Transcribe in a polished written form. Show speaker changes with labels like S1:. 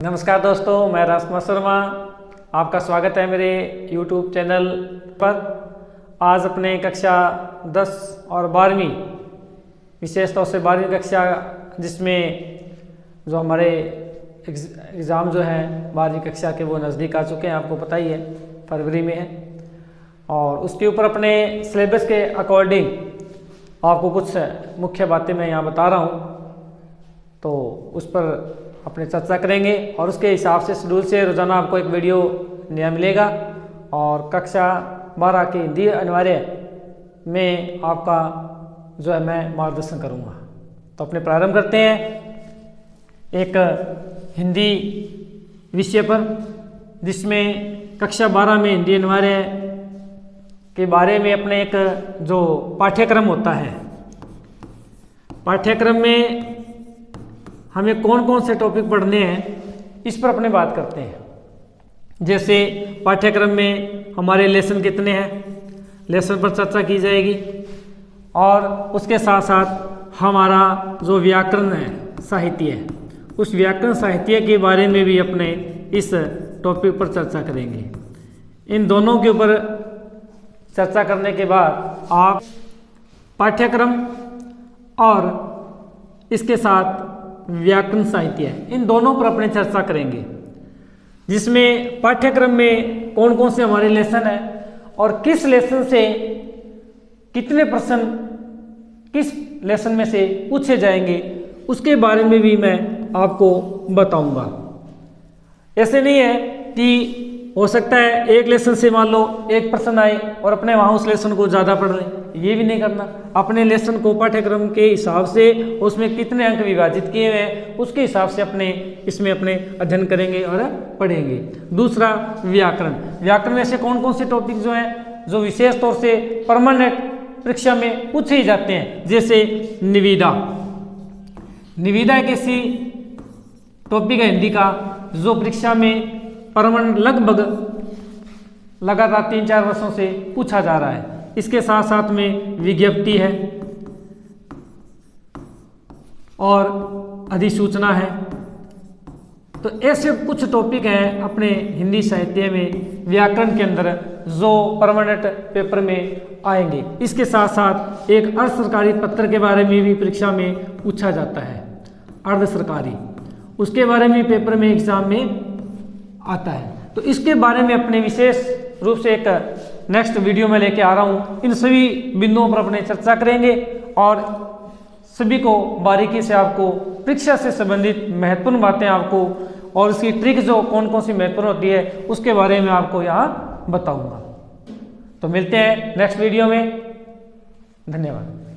S1: नमस्कार दोस्तों, मैं राजकुमार शर्मा। आपका स्वागत है मेरे YouTube चैनल पर। आज अपने कक्षा 10 और 12वीं, विशेष तौर से 12वीं कक्षा, जिसमें जो हमारे एग्ज़ाम जो हैं 12वीं कक्षा के वो नज़दीक आ चुके हैं, आपको पता ही है, फरवरी में है। और उसके ऊपर अपने सिलेबस के अकॉर्डिंग आपको कुछ मुख्य बातें मैं यहाँ बता रहा हूँ, तो उस पर अपने चर्चा करेंगे। और उसके हिसाब से शेड्यूल से रोज़ाना आपको एक वीडियो नया मिलेगा। और कक्षा 12 की हिंदी अनिवार्य में आपका जो है मैं मार्गदर्शन करूँगा। तो अपने प्रारंभ करते हैं एक हिंदी विषय पर, जिसमें कक्षा 12 में हिंदी अनिवार्य के बारे में अपने एक जो पाठ्यक्रम होता है, पाठ्यक्रम में हमें कौन कौन से टॉपिक पढ़ने हैं, इस पर अपने बात करते हैं। जैसे पाठ्यक्रम में हमारे लेसन कितने हैं, लेसन पर चर्चा की जाएगी। और उसके साथ साथ हमारा जो व्याकरण है, साहित्य है, उस व्याकरण साहित्य के बारे में भी अपने इस टॉपिक पर चर्चा करेंगे। इन दोनों के ऊपर चर्चा करने के बाद आप पाठ्यक्रम और इसके साथ व्याकरण साहित्य, इन दोनों पर अपने चर्चा करेंगे। जिसमें पाठ्यक्रम में कौन कौन से हमारे लेसन हैं और किस लेसन से कितने प्रश्न किस लेसन में से पूछे जाएंगे, उसके बारे में भी मैं आपको बताऊंगा। ऐसे नहीं है कि हो सकता है एक लेसन से मान लो एक प्रश्न आए और अपने वहाँ उस लेसन को ज़्यादा पढ़ लें, ये भी नहीं करना। अपने लेसन को पाठ्यक्रम के हिसाब से उसमें कितने अंक विभाजित किए हुए हैं, उसके हिसाब से अपने इसमें अपने अध्ययन करेंगे और पढ़ेंगे। दूसरा, व्याकरण। व्याकरण में से कौन कौन से टॉपिक जो हैं जो विशेष तौर से परमानेंट परीक्षा में पूछे ही जाते हैं, जैसे निविदा। निविदा एक ऐसी टॉपिक है हिंदी का जो परीक्षा में परमानेंट लगभग लगातार 3-4 वर्षों से पूछा जा रहा है। इसके साथ साथ में विज्ञप्ति है और अधिसूचना है। तो ऐसे कुछ टॉपिक हैं अपने हिंदी साहित्य में व्याकरण के अंदर जो परमानेंट पेपर में आएंगे। इसके साथ साथ एक अर्ध सरकारी पत्र के बारे में भी परीक्षा में पूछा जाता है, अर्ध सरकारी, उसके बारे में पेपर में एग्जाम में आता है। तो इसके बारे में अपने विशेष रूप से एक नेक्स्ट वीडियो में लेके आ रहा हूँ। इन सभी बिंदुओं पर अपने चर्चा करेंगे और सभी को बारीकी से आपको परीक्षा से संबंधित महत्वपूर्ण बातें आपको और उसकी ट्रिक जो कौन कौन सी महत्वपूर्ण होती है उसके बारे में आपको यहाँ बताऊँगा। तो मिलते हैं नेक्स्ट वीडियो में। धन्यवाद।